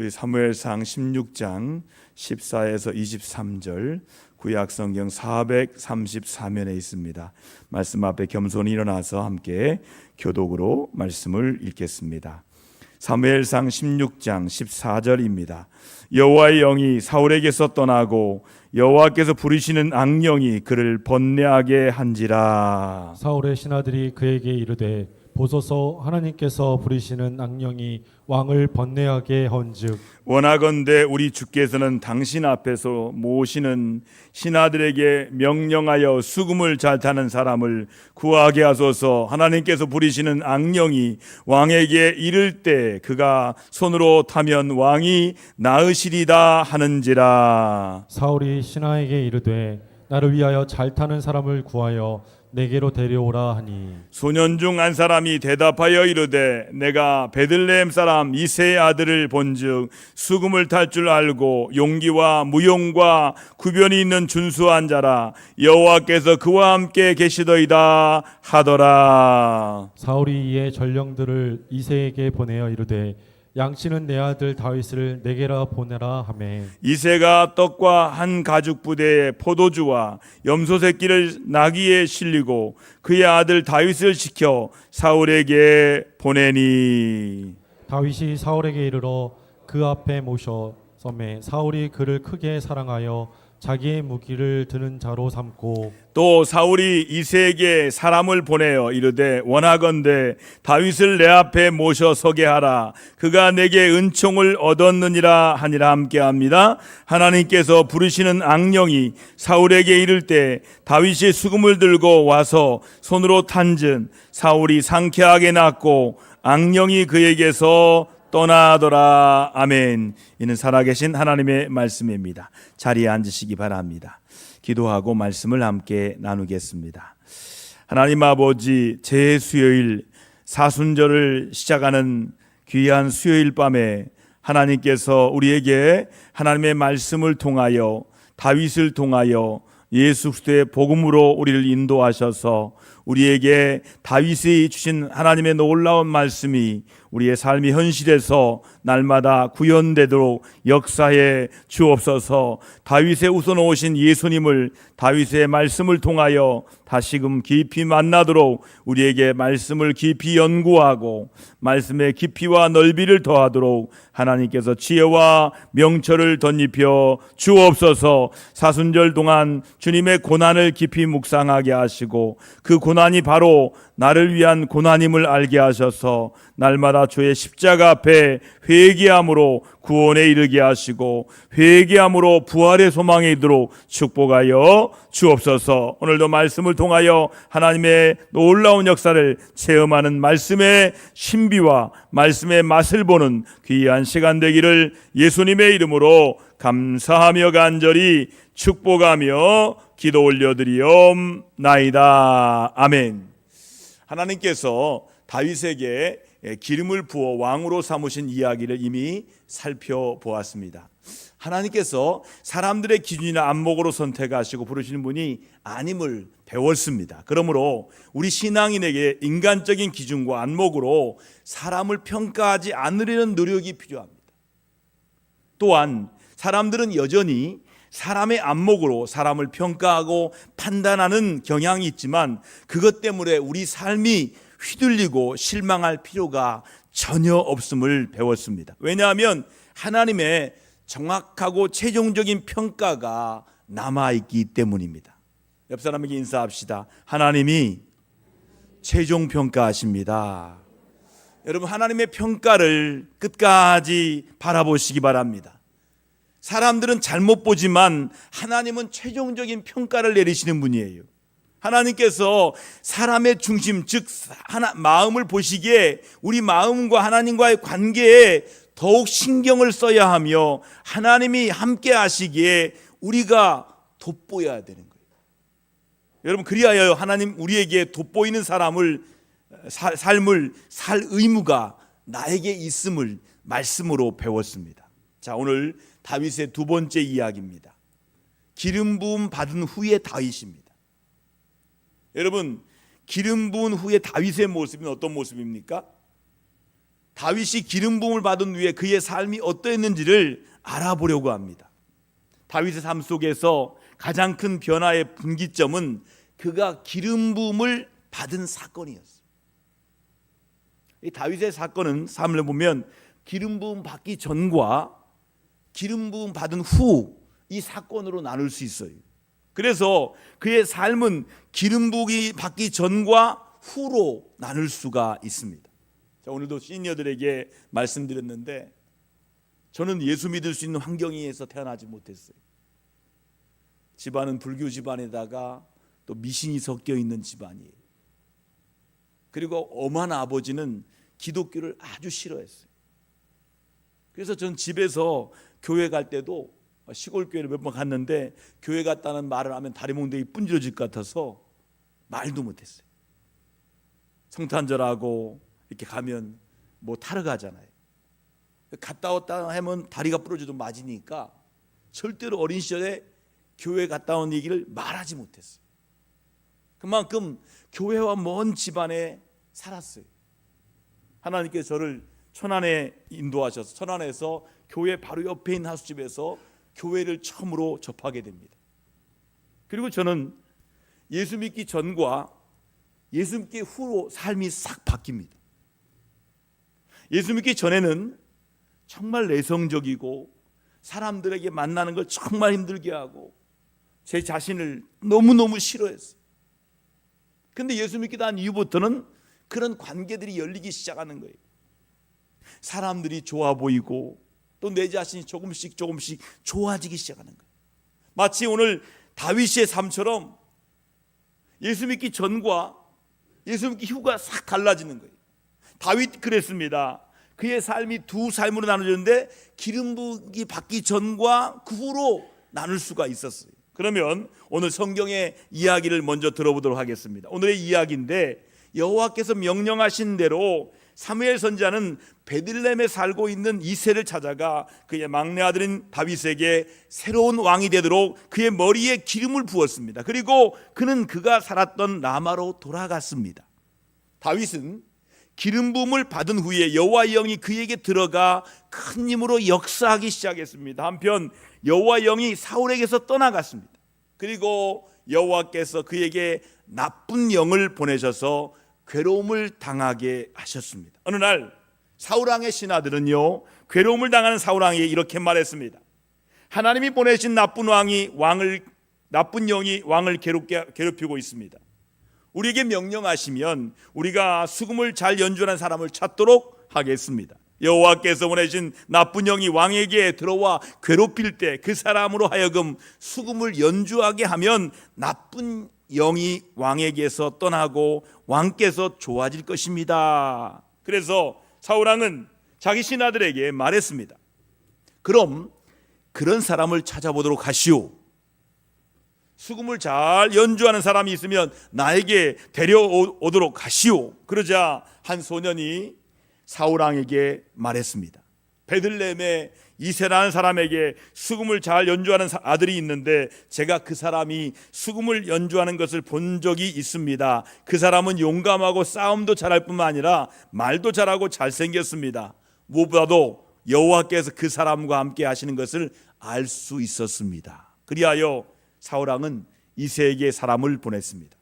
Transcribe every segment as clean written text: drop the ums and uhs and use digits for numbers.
우리 사무엘상 16장 14에서 23절 구약성경 434면에 있습니다. 말씀 앞에 겸손히 일어나서 함께 교독으로 말씀을 읽겠습니다. 사무엘상 16장 14절입니다. 여호와의 영이 사울에게서 떠나고 여호와께서 부르시는 악령이 그를 번뇌하게 한지라. 사울의 신하들이 그에게 이르되 보소서, 하나님께서 부르시는 악령이 왕을 번뇌하게 헌즉 원하건대 우리 주께서는 당신 앞에서 모시는 신하들에게 명령하여 수금을 잘 타는 사람을 구하게 하소서. 하나님께서 부리시는 악령이 왕에게 이를 때 그가 손으로 타면 왕이 나으시리다 하는지라. 사울이 신하에게 이르되 나를 위하여 잘 타는 사람을 구하여 내게로 데려오라 하니 소년 중 한 사람이 대답하여 이르되 내가 베들레헴 사람 이새의 아들을 본즉 수금을 탈 줄 알고 용기와 무용과 구변이 있는 준수한 자라. 여호와께서 그와 함께 계시더이다 하더라. 사울이 이에 전령들을 이새에게 보내어 이르되 양치는 내 아들 다윗을 내게라 보내라 하매 이새가 떡과 한 가죽 부대에 포도주와 염소 새끼를 나귀에 실리고 그의 아들 다윗을 시켜 사울에게 보내니 다윗이 사울에게 이르러 그 앞에 모셔 섬에 사울이 그를 크게 사랑하여 자기의 무기를 드는 자로 삼고 또 사울이 이새에게 사람을 보내어 이르되 원하건대 다윗을 내 앞에 모셔 서게 하라. 그가 내게 은총을 얻었느니라 하니라. 함께합니다. 하나님께서 부르시는 악령이 사울에게 이를 때 다윗이 수금을 들고 와서 손으로 탄즉 사울이 상쾌하게 났고 악령이 그에게서 떠나더라. 아멘. 이는 살아계신 하나님의 말씀입니다. 자리에 앉으시기 바랍니다. 기도하고 말씀을 함께 나누겠습니다. 하나님 아버지, 제 수요일 사순절을 시작하는 귀한 수요일 밤에 하나님께서 우리에게 하나님의 말씀을 통하여 다윗을 통하여 예수 그리스도의 복음으로 우리를 인도하셔서 우리에게 다윗이 주신 하나님의 놀라운 말씀이 우리의 삶의 현실에서 날마다 구현되도록 역사해 주옵소서. 다윗의 우선 오신 예수님을 다윗의 말씀을 통하여 다시금 깊이 만나도록 우리에게 말씀을 깊이 연구하고 말씀의 깊이와 넓이를 더하도록 하나님께서 지혜와 명철을 덧입혀 주옵소서. 사순절 동안 주님의 고난을 깊이 묵상하게 하시고 그 고난이 바로 나를 위한 고난임을 알게 하셔서 날마다 주의 십자가 앞에 회개함으로 구원에 이르게 하시고 회개함으로 부활의 소망에 이르도록 축복하여 주옵소서. 오늘도 말씀을 통하여 하나님의 놀라운 역사를 체험하는 말씀의 신비와 말씀의 맛을 보는 귀한 시간 되기를 예수님의 이름으로 감사하며 간절히 축복하며 기도 올려드리옵나이다. 아멘. 하나님께서 다윗에게 기름을 부어 왕으로 삼으신 이야기를 이미 살펴보았습니다. 하나님께서 사람들의 기준이나 안목으로 선택하시고 부르시는 분이 아님을 배웠습니다. 그러므로 우리 신앙인에게 인간적인 기준과 안목으로 사람을 평가하지 않으려는 노력이 필요합니다. 또한 사람들은 여전히 사람의 안목으로 사람을 평가하고 판단하는 경향이 있지만 그것 때문에 우리 삶이 휘둘리고 실망할 필요가 전혀 없음을 배웠습니다. 왜냐하면 하나님의 정확하고 최종적인 평가가 남아있기 때문입니다. 옆 사람에게 인사합시다. 하나님이 최종 평가하십니다. 여러분, 하나님의 평가를 끝까지 바라보시기 바랍니다. 사람들은 잘못 보지만 하나님은 최종적인 평가를 내리시는 분이에요. 하나님께서 사람의 중심, 즉 마음을 보시기에 우리 마음과 하나님과의 관계에 더욱 신경을 써야 하며 하나님이 함께 하시기에 우리가 돋보여야 되는 거예요. 여러분, 그리하여 하나님 우리에게 돋보이는 삶을 살 의무가 나에게 있음을 말씀으로 배웠습니다. 자, 오늘 다윗의 두 번째 이야기입니다. 기름 부음 받은 후의 다윗입니다. 여러분, 기름 부은 후에 다윗의 모습은 어떤 모습입니까? 다윗이 기름 부음을 받은 후에 그의 삶이 어떠했는지를 알아보려고 합니다. 다윗의 삶 속에서 가장 큰 변화의 분기점은 그가 기름 부음을 받은 사건이었어요. 이 다윗의 사건은 삶을 보면 기름 부음 받기 전과 기름 부음 받은 후 이 사건으로 나눌 수 있어요. 그래서 그의 삶은 기름 부음이 받기 전과 후로 나눌 수가 있습니다. 자, 오늘도 시니어들에게 말씀드렸는데 저는 예수 믿을 수 있는 환경에서 태어나지 못했어요. 집안은 불교 집안에다가 또 미신이 섞여 있는 집안이에요. 그리고 엄한 아버지는 기독교를 아주 싫어했어요. 그래서 전 집에서 교회 갈 때도 시골 교회를 몇 번 갔는데 교회 갔다는 말을 하면 다리 몽둥이 분질러질 것 같아서 말도 못했어요. 성탄절하고 이렇게 가면 뭐 타러 가잖아요. 갔다 왔다 하면 다리가 부러져도 맞으니까 절대로 어린 시절에 교회 갔다 온 얘기를 말하지 못했어요. 그만큼 교회와 먼 집안에 살았어요. 하나님께서 저를 천안에 인도하셔서 천안에서 교회 바로 옆에 있는 하숙집에서 교회를 처음으로 접하게 됩니다. 그리고 저는 예수 믿기 전과 예수 믿기 후로 삶이 싹 바뀝니다. 예수 믿기 전에는 정말 내성적이고 사람들에게 만나는 걸 정말 힘들게 하고 제 자신을 너무너무 싫어했어요. 근데 예수 믿기 난 이후부터는 그런 관계들이 열리기 시작하는 거예요. 사람들이 좋아 보이고 또 내 자신이 조금씩 좋아지기 시작하는 거예요. 마치 오늘 다윗의 삶처럼 예수 믿기 전과 예수 믿기 후가 싹 달라지는 거예요. 다윗 그랬습니다. 그의 삶이 두 삶으로 나눠졌는데 기름 부음이 받기 전과 그 후로 나눌 수가 있었어요. 그러면 오늘 성경의 이야기를 먼저 들어보도록 하겠습니다. 오늘의 이야기인데 여호와께서 명령하신 대로 사무엘 선지자는 베들레헴에 살고 있는 이새를 찾아가 그의 막내 아들인 다윗에게 새로운 왕이 되도록 그의 머리에 기름을 부었습니다. 그리고 그는 그가 살았던 라마로 돌아갔습니다. 다윗은 기름 부음을 받은 후에 여호와의 영이 그에게 들어가 큰 힘으로 역사하기 시작했습니다. 한편 여호와의 영이 사울에게서 떠나갔습니다. 그리고 여호와께서 그에게 나쁜 영을 보내셔서 괴로움을 당하게 하셨습니다. 어느 날 사울왕의 신하들은요, 괴로움을 당하는 사울왕에게 이렇게 말했습니다. 하나님이 보내신 나쁜 영이 왕을 괴롭히고 있습니다. 우리에게 명령하시면 우리가 수금을 잘 연주하는 사람을 찾도록 하겠습니다. 여호와께서 보내신 나쁜 영이 왕에게 들어와 괴롭힐 때 그 사람으로 하여금 수금을 연주하게 하면 나쁜 영이 왕에게서 떠나고 왕께서 좋아질 것입니다. 그래서 사울왕은 자기 신하들에게 말했습니다. 그럼 그런 사람을 찾아보도록 하시오. 수금을 잘 연주하는 사람이 있으면 나에게 데려오도록 하시오. 그러자 한 소년이 사울왕에게 말했습니다. 베들레헴에 이새라는 사람에게 수금을 잘 연주하는 아들이 있는데 제가 그 사람이 수금을 연주하는 것을 본 적이 있습니다. 그 사람은 용감하고 싸움도 잘할 뿐만 아니라 말도 잘하고 잘생겼습니다. 무엇보다도 여호와께서 그 사람과 함께 하시는 것을 알 수 있었습니다. 그리하여 사울왕은 이새에게 사람을 보냈습니다.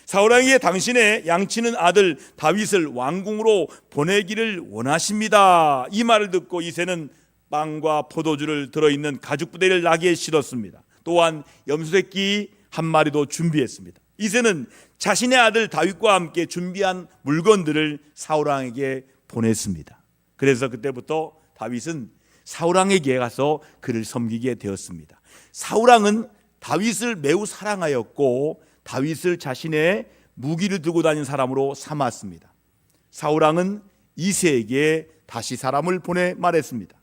사울왕이 당신의 양치는 아들 다윗을 왕궁으로 보내기를 원하십니다. 이 말을 듣고 이새는 빵과 포도주를 들어있는 가죽 부대를 나귀에 실었습니다. 또한 염소새끼 한 마리도 준비했습니다. 이새는 자신의 아들 다윗과 함께 준비한 물건들을 사울왕에게 보냈습니다. 그래서 그때부터 다윗은 사울왕에게 가서 그를 섬기게 되었습니다. 사울왕은 다윗을 매우 사랑하였고 다윗을 자신의 무기를 들고 다니는 사람으로 삼았습니다. 사울왕은 이새에게 다시 사람을 보내 말했습니다.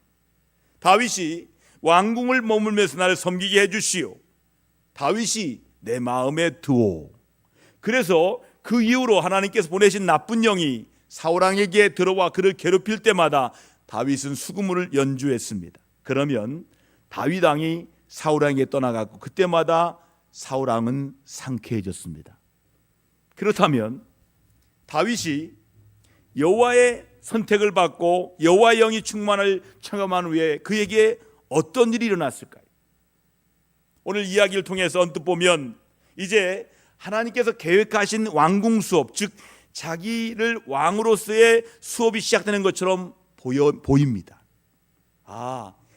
다윗이 왕궁을 머물면서 나를 섬기게 해주시오. 다윗이 내 마음에 두오. 그래서 그 이후로 하나님께서 보내신 나쁜 영이 사울왕에게 들어와 그를 괴롭힐 때마다 다윗은 수금을 연주했습니다. 그러면 다윗 왕이 사울왕에게 떠나갔고 그때마다 사울왕은 상쾌해졌습니다. 그렇다면 다윗이 여호와의 선택을 받고 여호와의 영이 충만을 체험한 후에 그에게 어떤 일이 일어났을까요? 오늘 이야기를 통해서 언뜻 보면 이제 하나님께서 계획하신 왕궁 수업, 즉 자기를 왕으로서의 수업이 시작되는 것처럼 보입니다.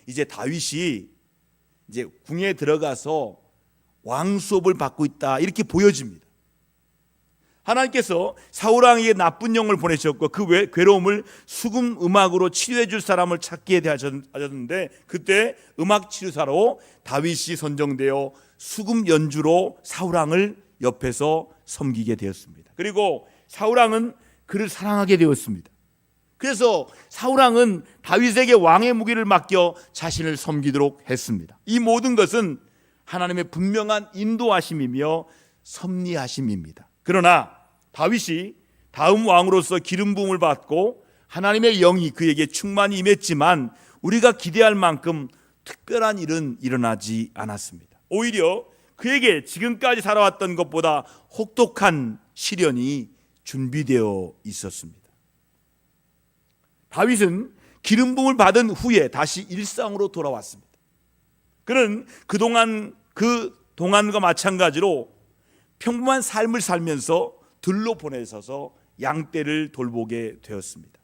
이제 다윗이 이제 궁에 들어가서 왕 수업을 받고 있다, 이렇게 보여집니다. 하나님께서 사울 왕에게 나쁜 영을 보내셨고 그 괴로움을 수금 음악으로 치료해 줄 사람을 찾게 하셨는데, 그때 음악 치료사로 다윗이 선정되어 수금 연주로 사울 왕을 옆에서 섬기게 되었습니다. 그리고 사울 왕은 그를 사랑하게 되었습니다. 그래서 사울 왕은 다윗에게 왕의 무기를 맡겨 자신을 섬기도록 했습니다. 이 모든 것은 하나님의 분명한 인도하심이며 섭리하심입니다. 그러나 다윗이 다음 왕으로서 기름 부음을 받고 하나님의 영이 그에게 충만히 임했지만 우리가 기대할 만큼 특별한 일은 일어나지 않았습니다. 오히려 그에게 지금까지 살아왔던 것보다 혹독한 시련이 준비되어 있었습니다. 다윗은 기름 부음을 받은 후에 다시 일상으로 돌아왔습니다. 그는 그동안과 마찬가지로 평범한 삶을 살면서 들로 보내셔서 양떼를 돌보게 되었습니다.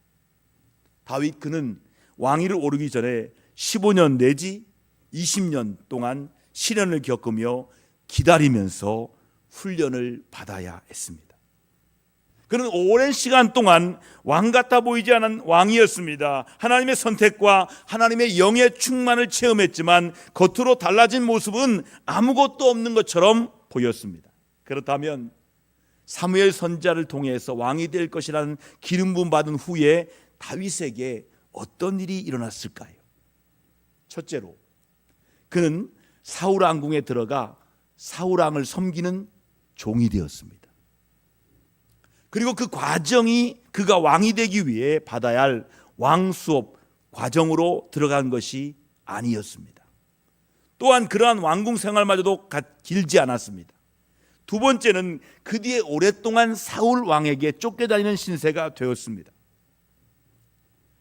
다윗 그는 왕위를 오르기 전에 15년 내지 20년 동안 시련을 겪으며 기다리면서 훈련을 받아야 했습니다. 그는 오랜 시간 동안 왕 같아 보이지 않은 왕이었습니다. 하나님의 선택과 하나님의 영의 충만을 체험했지만 겉으로 달라진 모습은 아무것도 없는 것처럼 보였습니다. 그렇다면 사무엘 선지자를 통해서 왕이 될 것이라는 기름 부음 받은 후에 다윗에게 어떤 일이 일어났을까요? 첫째로, 그는 사울 왕궁에 들어가 사울 왕을 섬기는 종이 되었습니다. 그리고 그 과정이 그가 왕이 되기 위해 받아야 할 왕 수업 과정으로 들어간 것이 아니었습니다. 또한 그러한 왕궁 생활마저도 길지 않았습니다. 두 번째는 그 뒤에 오랫동안 사울 왕에게 쫓겨다니는 신세가 되었습니다.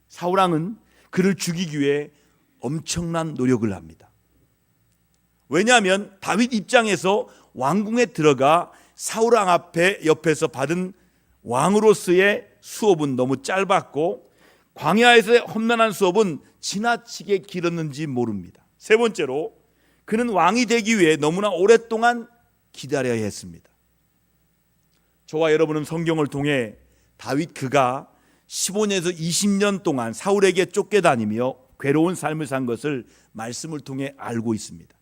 사울 왕은 그를 죽이기 위해 엄청난 노력을 합니다. 왜냐하면 다윗 입장에서 왕궁에 들어가 사울 왕 옆에서 받은 왕으로서의 수업은 너무 짧았고 광야에서의 험난한 수업은 지나치게 길었는지 모릅니다. 세 번째로, 그는 왕이 되기 위해 너무나 오랫동안 기다려야 했습니다. 저와 여러분은 성경을 통해 다윗 그가 15년에서 20년 동안 사울에게 쫓겨다니며 괴로운 삶을 산 것을 말씀을 통해 알고 있습니다.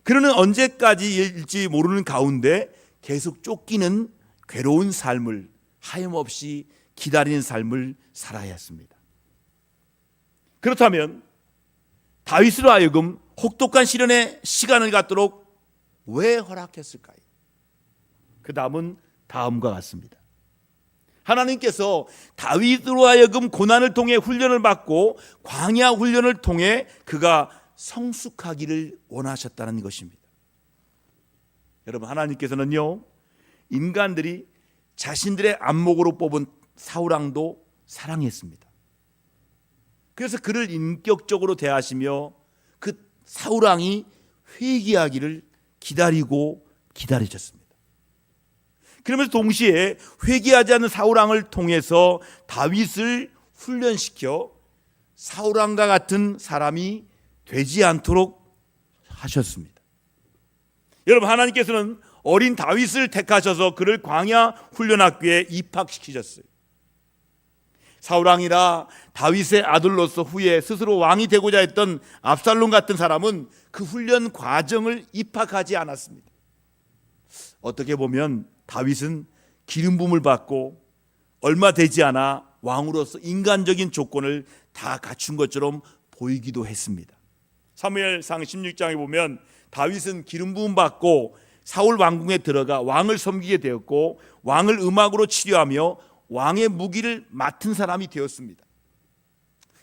그는 언제까지일지 모르는 가운데 계속 쫓기는 괴로운 삶을, 하염없이 기다리는 삶을 살아야 했습니다. 그렇다면 다윗으로 하여금 혹독한 시련의 시간을 갖도록 왜 허락했을까요? 그 다음은 다음과 같습니다. 하나님께서 다윗으로 하여금 고난을 통해 훈련을 받고 광야 훈련을 통해 그가 성숙하기를 원하셨다는 것입니다. 여러분, 하나님께서는요, 인간들이 자신들의 안목으로 뽑은 사울왕도 사랑했습니다. 그래서 그를 인격적으로 대하시며 그 사울왕이 회개하기를 기다리고 기다리셨습니다. 그러면서 동시에 회개하지 않는 사울왕을 통해서 다윗을 훈련시켜 사울왕과 같은 사람이 되지 않도록 하셨습니다. 여러분, 하나님께서는 어린 다윗을 택하셔서 그를 광야 훈련학교에 입학시키셨어요. 사울왕이라 다윗의 아들로서 후에 스스로 왕이 되고자 했던 압살롬 같은 사람은 그 훈련 과정을 입학하지 않았습니다. 어떻게 보면 다윗은 기름 부음을 받고 얼마 되지 않아 왕으로서 인간적인 조건을 다 갖춘 것처럼 보이기도 했습니다. 사무엘상 16장에 보면 다윗은 기름 부음 받고 사울 왕궁에 들어가 왕을 섬기게 되었고 왕을 음악으로 치료하며 왕의 무기를 맡은 사람이 되었습니다.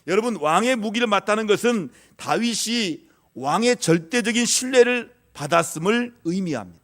여러분, 왕의 무기를 맡다는 것은 다윗이 왕의 절대적인 신뢰를 받았음을 의미합니다.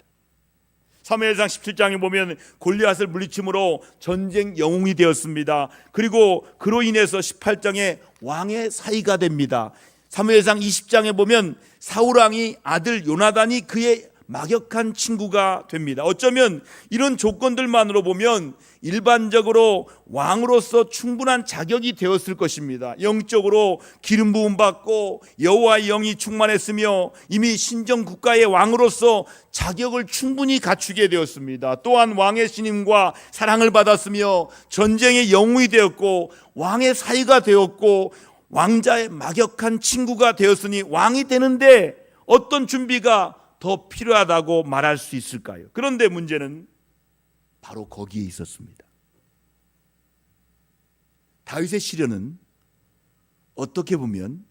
사무엘상 17장에 보면 골리앗을 물리침으로 전쟁 영웅이 되었습니다. 그리고 그로 인해서 18장에 왕의 사위가 됩니다. 사무엘상 20장에 보면 사울 왕이 아들 요나단이 그의 막역한 친구가 됩니다. 어쩌면 이런 조건들만으로 보면 일반적으로 왕으로서 충분한 자격이 되었을 것입니다. 영적으로 기름 부음 받고 여호와의 영이 충만했으며 이미 신정 국가의 왕으로서 자격을 충분히 갖추게 되었습니다. 또한 왕의 신임과 사랑을 받았으며 전쟁의 영웅이 되었고 왕의 사위가 되었고 왕자의 막역한 친구가 되었으니 왕이 되는데 어떤 준비가 더 필요하다고 말할 수 있을까요? 그런데 문제는 바로 거기에 있었습니다. 다윗의 시련은 어떻게 보면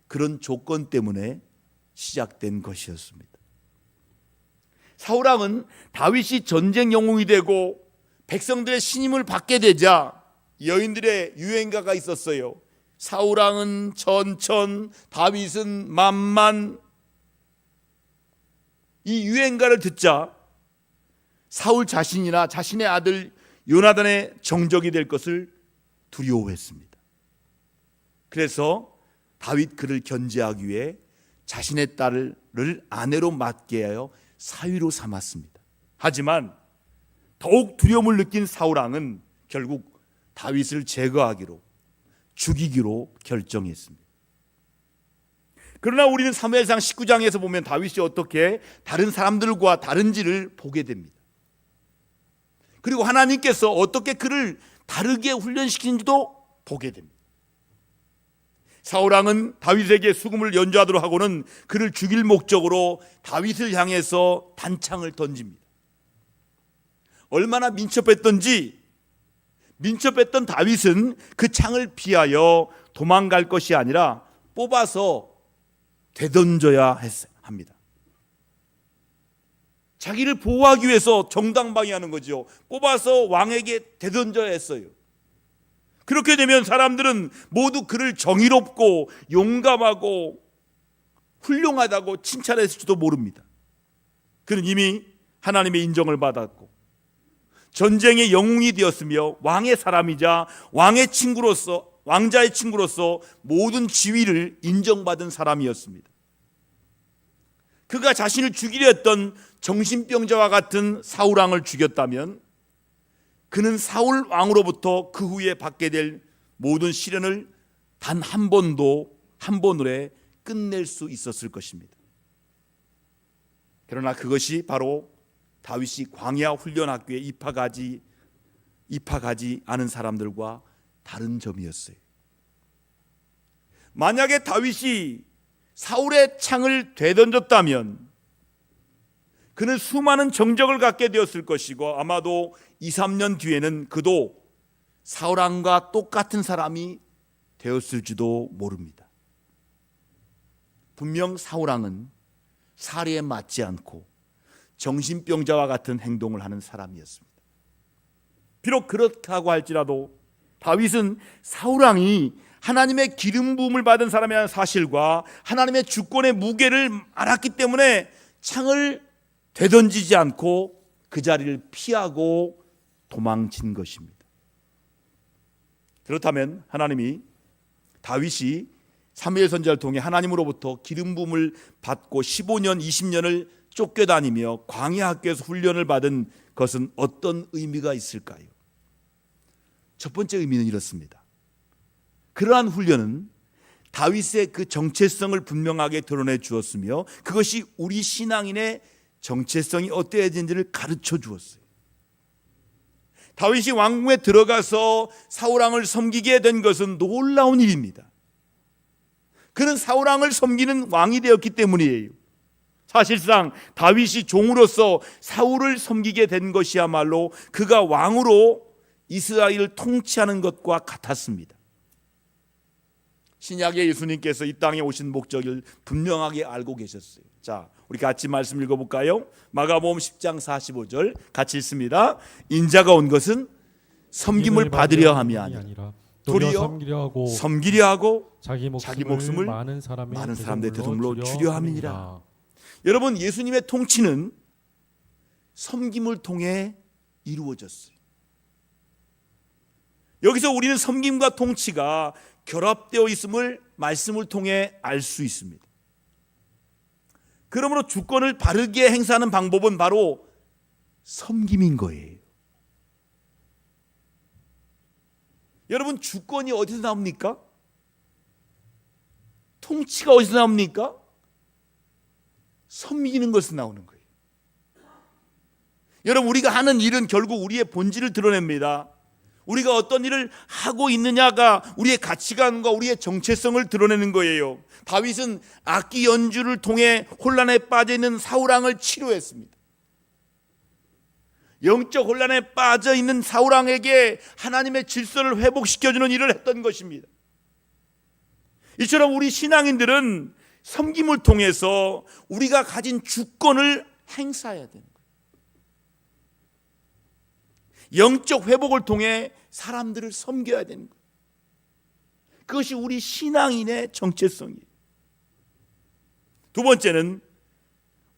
그런 조건 때문에 시작된 것이었습니다. 사울왕은 다윗이 전쟁 영웅이 되고 백성들의 신임을 받게 되자 여인들의 유행가가 있었어요. 사울왕은 천천, 다윗은 만만. 이 유행가를 듣자 사울 자신이나 자신의 아들 요나단의 정적이 될 것을 두려워했습니다. 그래서 다윗 그를 견제하기 위해 자신의 딸을 아내로 맡게 하여 사위로 삼았습니다. 하지만 더욱 두려움을 느낀 사울왕은 결국 다윗을 제거하기로, 죽이기로 결정했습니다. 그러나 우리는 사무엘상 19장에서 보면 다윗이 어떻게 다른 사람들과 다른지를 보게 됩니다. 그리고 하나님께서 어떻게 그를 다르게 훈련시키는지도 보게 됩니다. 사울왕은 다윗에게 수금을 연주하도록 하고는 그를 죽일 목적으로 다윗을 향해서 단창을 던집니다. 얼마나 민첩했던 다윗은 그 창을 피하여 도망갈 것이 아니라 뽑아서 되던져야 합니다. 자기를 보호하기 위해서 정당방위하는 거죠. 뽑아서 왕에게 되던져야 했어요. 그렇게 되면 사람들은 모두 그를 정의롭고 용감하고 훌륭하다고 칭찬했을지도 모릅니다. 그는 이미 하나님의 인정을 받았고 전쟁의 영웅이 되었으며 왕의 사람이자 왕의 친구로서, 왕자의 친구로서 모든 지위를 인정받은 사람이었습니다. 그가 자신을 죽이려 했던 정신병자와 같은 사울왕을 죽였다면 그는 사울 왕으로부터 그 후에 받게 될 모든 시련을 단 한 번으로 끝낼 수 있었을 것입니다. 그러나 그것이 바로 다윗이 광야 훈련학교에 입학하지 않은 사람들과 다른 점이었어요. 만약에 다윗이 사울의 창을 되던졌다면 그는 수많은 정적을 갖게 되었을 것이고 아마도 2, 3년 뒤에는 그도 사울왕과 똑같은 사람이 되었을지도 모릅니다. 분명 사울왕은 사리에 맞지 않고 정신병자와 같은 행동을 하는 사람이었습니다. 비록 그렇다고 할지라도 다윗은 사울왕이 하나님의 기름 부음을 받은 사람이라는 사실과 하나님의 주권의 무게를 알았기 때문에 창을 되던지지 않고 그 자리를 피하고 도망친 것입니다. 그렇다면 하나님이 다윗이 사무엘 선지자를 통해 하나님으로부터 기름 부음을 받고 15년, 20년을 쫓겨다니며 광야 학교에서 훈련을 받은 것은 어떤 의미가 있을까요? 첫 번째 의미는 이렇습니다. 그러한 훈련은 다윗의 그 정체성을 분명하게 드러내 주었으며 그것이 우리 신앙인의 정체성이 어떠해야 되는지를 가르쳐 주었어요. 다윗이 왕궁에 들어가서 사울왕을 섬기게 된 것은 놀라운 일입니다. 그는 사울왕을 섬기는 왕이 되었기 때문이에요. 사실상 다윗이 종으로서 사울을 섬기게 된 것이야말로 그가 왕으로 이스라엘을 통치하는 것과 같았습니다. 신약의 예수님께서 이 땅에 오신 목적을 분명하게 알고 계셨어요. 자, 우리 같이 말씀 읽어볼까요? 마가복음 10장 45절 같이 읽습니다. 인자가 온 것은 섬김을 받으려 함이 아니라 도리어 섬기려 하고 자기 목숨을 많은 사람들의 대동물로 주려 함이니라. 여러분, 예수님의 통치는 섬김을 통해 이루어졌어요. 여기서 우리는 섬김과 통치가 결합되어 있음을 말씀을 통해 알 수 있습니다. 그러므로 주권을 바르게 행사하는 방법은 바로 섬김인 거예요. 여러분, 주권이 어디서 나옵니까? 통치가 어디서 나옵니까? 섬기는 것에서 나오는 거예요. 여러분, 우리가 하는 일은 결국 우리의 본질을 드러냅니다. 우리가 어떤 일을 하고 있느냐가 우리의 가치관과 우리의 정체성을 드러내는 거예요. 다윗은 악기 연주를 통해 혼란에 빠져 있는 사울 왕을 치료했습니다. 영적 혼란에 빠져 있는 사울 왕에게 하나님의 질서를 회복시켜주는 일을 했던 것입니다. 이처럼 우리 신앙인들은 섬김을 통해서 우리가 가진 주권을 행사해야 되는 거예요. 영적 회복을 통해 사람들을 섬겨야 되는 거예요. 그것이 우리 신앙인의 정체성이에요. 두 번째는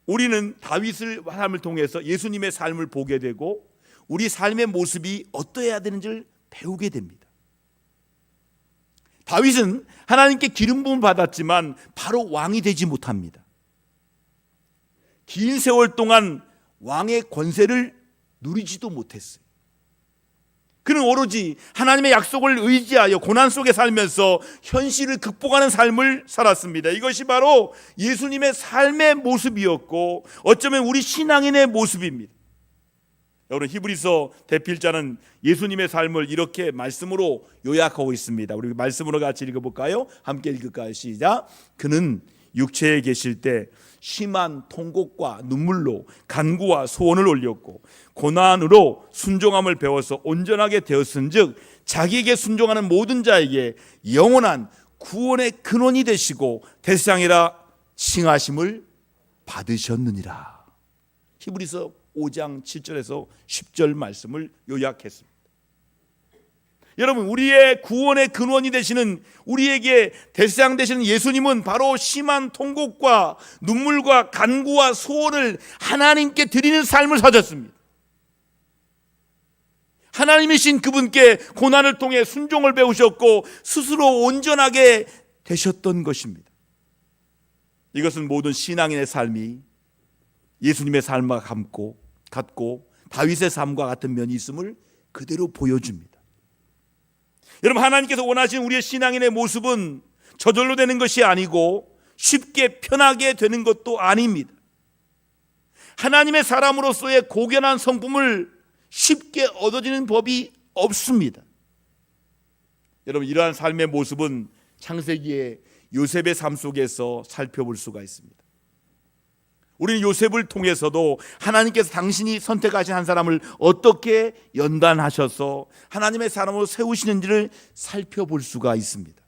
우리는 다윗의 삶을 통해서 예수님의 삶을 보게 되고 우리 삶의 모습이 어떠해야 되는지를 배우게 됩니다. 다윗은 하나님께 기름 부음을 받았지만 바로 왕이 되지 못합니다. 긴 세월 동안 왕의 권세를 누리지도 못했어요. 그는 오로지 하나님의 약속을 의지하여 고난 속에 살면서 현실을 극복하는 삶을 살았습니다. 이것이 바로 예수님의 삶의 모습이었고 어쩌면 우리 신앙인의 모습입니다. 여러분, 히브리서 대필자는 예수님의 삶을 이렇게 말씀으로 요약하고 있습니다. 우리 말씀으로 같이 읽어볼까요? 함께 읽을까요? 시작. 그는 육체에 계실 때 심한 통곡과 눈물로 간구와 소원을 올렸고 고난으로 순종함을 배워서 온전하게 되었은즉 자기에게 순종하는 모든 자에게 영원한 구원의 근원이 되시고 대상이라 칭하심을 받으셨느니라. 히브리서 5장 7절에서 10절 말씀을 요약했습니다. 여러분, 우리의 구원의 근원이 되시는, 우리에게 대상 되시는 예수님은 바로 심한 통곡과 눈물과 간구와 소원을 하나님께 드리는 삶을 사셨습니다. 하나님이신 그분께 고난을 통해 순종을 배우셨고 스스로 온전하게 되셨던 것입니다. 이것은 모든 신앙인의 삶이 예수님의 삶과 같고 다윗의 삶과 같은 면이 있음을 그대로 보여줍니다. 여러분, 하나님께서 원하시는 우리의 신앙인의 모습은 저절로 되는 것이 아니고 쉽게 편하게 되는 것도 아닙니다. 하나님의 사람으로서의 고견한 성품을 쉽게 얻어지는 법이 없습니다. 여러분, 이러한 삶의 모습은 창세기의 요셉의 삶 속에서 살펴볼 수가 있습니다. 우리는 요셉을 통해서도 하나님께서 당신이 선택하신 한 사람을 어떻게 연단하셔서 하나님의 사람으로 세우시는지를 살펴볼 수가 있습니다.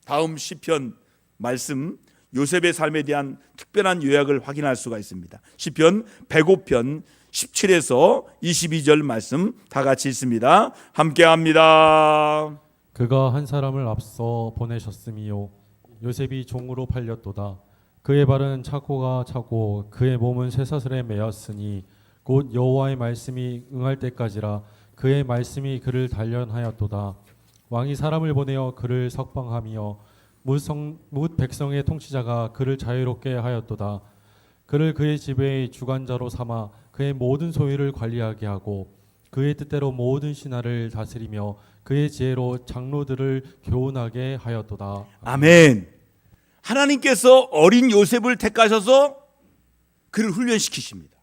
다음 시편 말씀, 요셉의 삶에 대한 특별한 요약을 확인할 수가 있습니다. 시편 105편 17에서 22절 말씀 다 같이 읽습니다. 함께 합니다. 그가 한 사람을 앞서 보내셨음이요 요셉이 종으로 팔렸도다. 그의 발은 차고가 차고 그의 몸은 쇠사슬에 매였으니 곧 여호와의 말씀이 응할 때까지라. 그의 말씀이 그를 단련하였도다. 왕이 사람을 보내어 그를 석방하며 뭇 백성의 통치자가 그를 자유롭게 하였도다. 그를 그의 집의 주관자로 삼아 그의 모든 소유를 관리하게 하고 그의 뜻대로 모든 신하를 다스리며 그의 지혜로 장로들을 교훈하게 하였도다. 아멘. 하나님께서 어린 요셉을 택하셔서 그를 훈련시키십니다.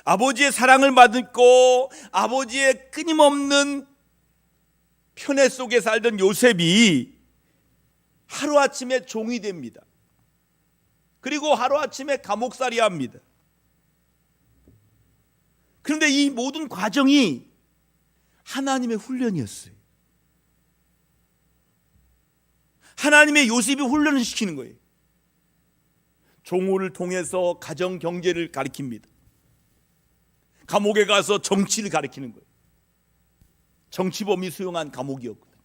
아버지의 사랑을 받고 아버지의 끊임없는 편애 속에 살던 요셉이 하루아침에 종이 됩니다. 그리고 하루아침에 감옥살이 합니다. 그런데 이 모든 과정이 하나님의 훈련이었어요. 하나님의 요셉이 훈련을 시키는 거예요. 종호를 통해서 가정 경제를 가리킵니다. 감옥에 가서 정치를 가리키는 거예요. 정치범이 수용한 감옥이었거든요.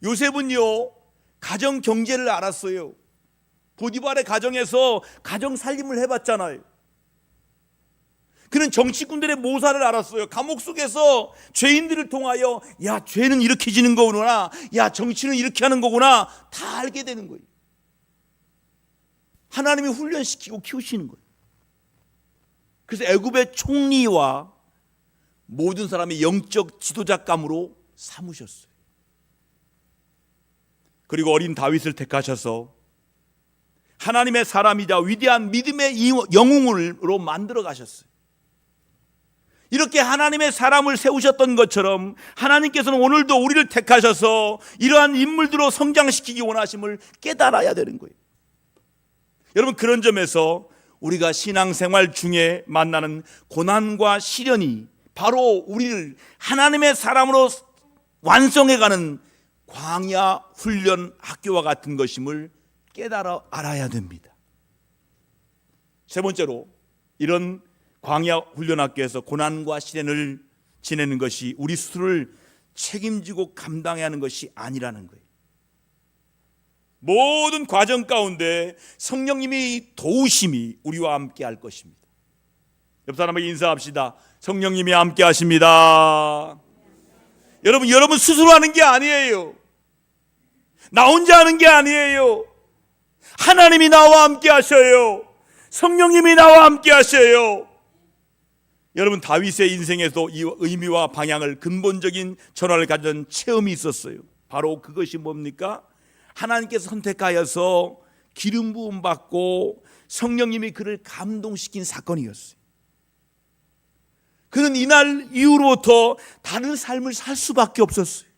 요셉은요, 가정 경제를 알았어요. 보디발의 가정에서 가정 살림을 해봤잖아요. 그는 정치꾼들의 모사를 알았어요. 감옥 속에서 죄인들을 통하여 야, 죄는 이렇게 지는 거구나, 야, 정치는 이렇게 하는 거구나, 다 알게 되는 거예요. 하나님이 훈련시키고 키우시는 거예요. 그래서 애굽의 총리와 모든 사람이 영적 지도자감으로 삼으셨어요. 그리고 어린 다윗을 택하셔서 하나님의 사람이자 위대한 믿음의 영웅으로 만들어 가셨어요. 이렇게 하나님의 사람을 세우셨던 것처럼 하나님께서는 오늘도 우리를 택하셔서 이러한 인물들로 성장시키기 원하심을 깨달아야 되는 거예요. 여러분, 그런 점에서 우리가 신앙생활 중에 만나는 고난과 시련이 바로 우리를 하나님의 사람으로 완성해가는 광야 훈련 학교와 같은 것임을 깨달아 알아야 됩니다. 세 번째로, 이런 광야 훈련 학교에서 고난과 시련을 지내는 것이 우리 스스로를 책임지고 감당해야 하는 것이 아니라는 거예요. 모든 과정 가운데 성령님이 도우심이 우리와 함께 할 것입니다. 옆 사람에게 인사합시다. 성령님이 함께 하십니다. 여러분 스스로 하는 게 아니에요. 나 혼자 하는 게 아니에요. 하나님이 나와 함께 하셔요. 성령님이 나와 함께 하셔요. 여러분, 다윗의 인생에도 이 의미와 방향을 근본적인 전환을 가진 체험이 있었어요. 바로 그것이 뭡니까? 하나님께서 선택하여서 기름 부음 받고 성령님이 그를 감동시킨 사건이었어요. 그는 이날 이후로부터 다른 삶을 살 수밖에 없었어요.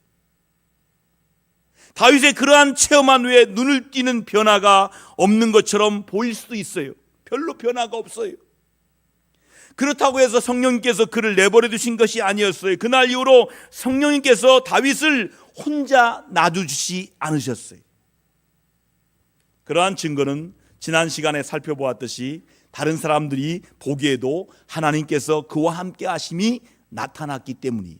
다윗의 그러한 체험한 후에 눈을 띄는 변화가 없는 것처럼 보일 수도 있어요. 별로 변화가 없어요. 그렇다고 해서 성령님께서 그를 내버려 두신 것이 아니었어요. 그날 이후로 성령님께서 다윗을 혼자 놔두지 않으셨어요. 그러한 증거는 지난 시간에 살펴보았듯이 다른 사람들이 보기에도 하나님께서 그와 함께 하심이 나타났기 때문이에요.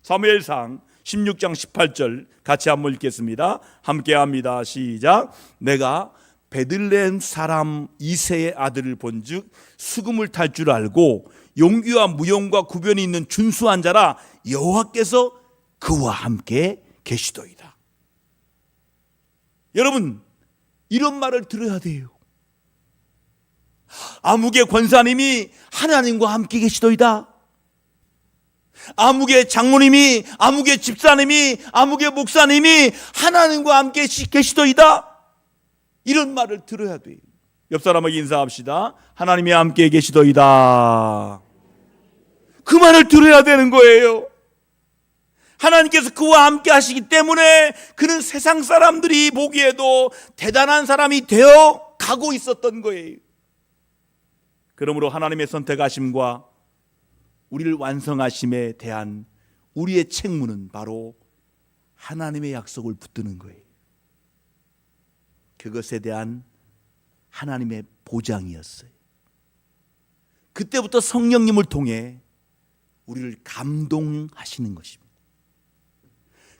사무엘상 16장 18절 같이 한번 읽겠습니다. 함께 합니다. 시작. 내가 베들레헴 사람 이새의 아들을 본즉 수금을 탈 줄 알고 용기와 무용과 구변이 있는 준수한 자라 여호와께서 그와 함께 계시도이다. 여러분, 이런 말을 들어야 돼요. 아무개 권사님이 하나님과 함께 계시도이다. 아무개 장로님이, 아무개 집사님이, 아무개 목사님이 하나님과 함께 계시도이다. 이런 말을 들어야 돼요. 옆 사람에게 인사합시다. 하나님이 함께 계시도이다. 그 말을 들어야 되는 거예요. 하나님께서 그와 함께 하시기 때문에 그는 세상 사람들이 보기에도 대단한 사람이 되어 가고 있었던 거예요. 그러므로 하나님의 선택하심과 우리를 완성하심에 대한 우리의 책무는 바로 하나님의 약속을 붙드는 거예요. 그것에 대한 하나님의 보장이었어요. 그때부터 성령님을 통해 우리를 감동하시는 것입니다.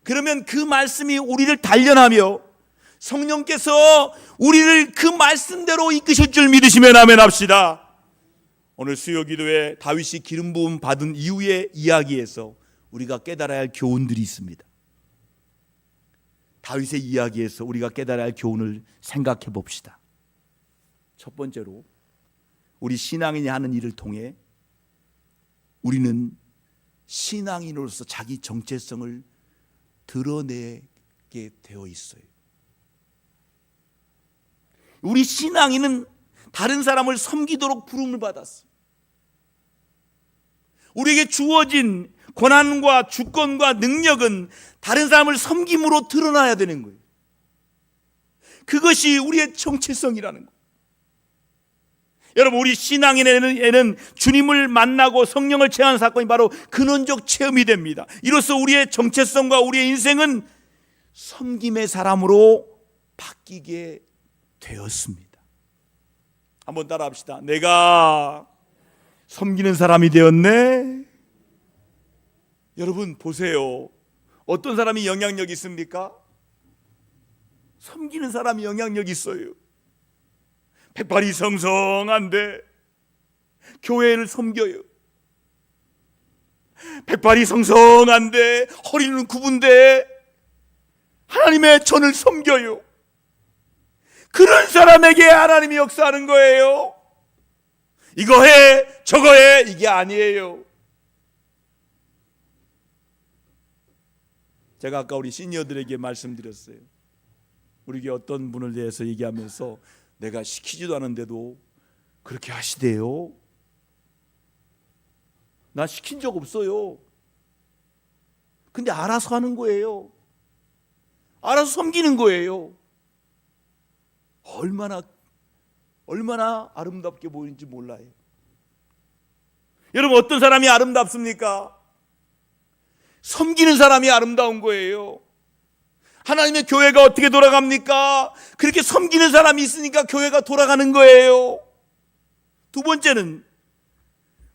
그러면 그 말씀이 우리를 단련하며 성령께서 우리를 그 말씀대로 이끄실 줄 믿으시면 아멘 합시다. 오늘 수요 기도에 다윗이 기름 부음 받은 이후의 이야기에서 우리가 깨달아야 할 교훈들이 있습니다. 다윗의 이야기에서 우리가 깨달아야 할 교훈을 생각해 봅시다. 첫 번째로, 우리 신앙인이 하는 일을 통해 우리는 신앙인으로서 자기 정체성을 드러내게 되어 있어요. 우리 신앙인은 다른 사람을 섬기도록 부름을 받았어요. 우리에게 주어진 권한과 주권과 능력은 다른 사람을 섬김으로 드러나야 되는 거예요. 그것이 우리의 정체성이라는 거예요. 여러분, 우리 신앙인에는 주님을 만나고 성령을 체험한 사건이 바로 근원적 체험이 됩니다. 이로써 우리의 정체성과 우리의 인생은 섬김의 사람으로 바뀌게 되었습니다. 한번 따라합시다. 내가 섬기는 사람이 되었네. 여러분 보세요. 어떤 사람이 영향력이 있습니까? 섬기는 사람이 영향력이 있어요. 백발이 성성한데 교회를 섬겨요. 백발이 성성한데 허리는 굽은데 하나님의 전을 섬겨요. 그런 사람에게 하나님이 역사하는 거예요. 이거 해 저거 해 이게 아니에요. 제가 아까 우리 시니어들에게 말씀드렸어요. 우리 교회 어떤 분을 대해서 얘기하면서 내가 시키지도 않은데도 그렇게 하시대요. 나 시킨 적 없어요. 근데 알아서 하는 거예요. 알아서 섬기는 거예요. 얼마나 아름답게 보이는지 몰라요. 여러분, 어떤 사람이 아름답습니까? 섬기는 사람이 아름다운 거예요. 하나님의 교회가 어떻게 돌아갑니까? 그렇게 섬기는 사람이 있으니까 교회가 돌아가는 거예요. 두 번째는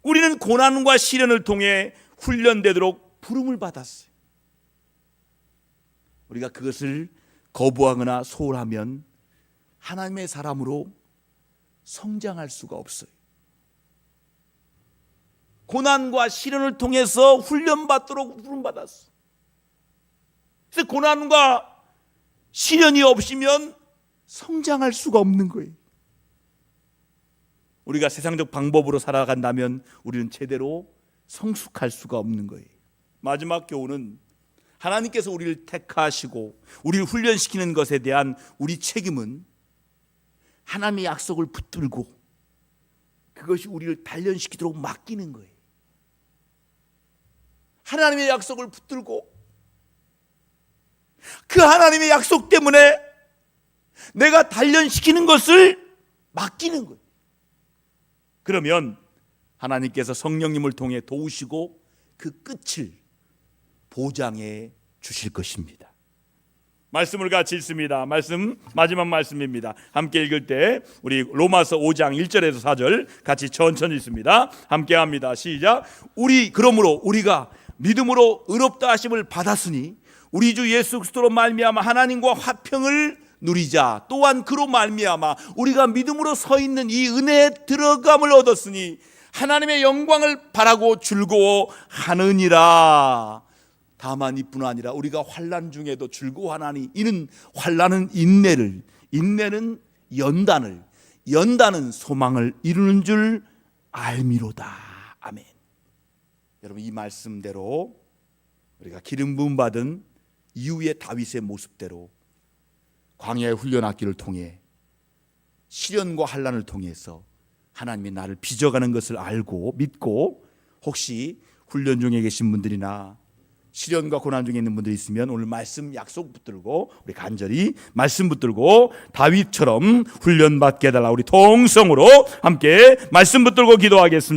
우리는 고난과 시련을 통해 훈련되도록 부름을 받았어요. 우리가 그것을 거부하거나 소홀하면 하나님의 사람으로 성장할 수가 없어요. 고난과 시련을 통해서 훈련받도록 부름받았어요. 그래서 고난과 시련이 없으면 성장할 수가 없는 거예요. 우리가 세상적 방법으로 살아간다면 우리는 제대로 성숙할 수가 없는 거예요. 마지막 교훈은 하나님께서 우리를 택하시고 우리를 훈련시키는 것에 대한 우리 책임은 하나님의 약속을 붙들고 그것이 우리를 단련시키도록 맡기는 거예요. 하나님의 약속을 붙들고 그 하나님의 약속 때문에 내가 단련시키는 것을 맡기는 거예요. 그러면 하나님께서 성령님을 통해 도우시고 그 끝을 보장해 주실 것입니다. 말씀을 같이 읽습니다. 말씀 마지막 말씀입니다. 함께 읽을 때 우리 로마서 5장 1절에서 4절 같이 천천히 읽습니다. 함께 합니다. 시작. 그러므로 우리가 믿음으로 의롭다 하심을 받았으니 우리 주 예수 그리스도로 말미암아 하나님과 화평을 누리자. 또한 그로 말미암아 우리가 믿음으로 서 있는 이 은혜에 들어감을 얻었으니 하나님의 영광을 바라고 즐거워하느니라. 다만 이뿐 아니라 우리가 환난 중에도 즐거워하나니 이는 환난은 인내를, 인내는 연단을, 연단은 소망을 이루는 줄 알미로다. 아멘. 여러분, 이 말씀대로 우리가 기름 부음 받은 이후의 다윗의 모습대로 광야의 훈련학기를 통해 시련과 환난을 통해서 하나님이 나를 빚어가는 것을 알고 믿고, 혹시 훈련 중에 계신 분들이나 시련과 고난 중에 있는 분들이 있으면 오늘 말씀 약속 붙들고 우리 간절히 말씀 붙들고 다윗처럼 훈련받게 해달라. 우리 통성으로 함께 말씀 붙들고 기도하겠습니다.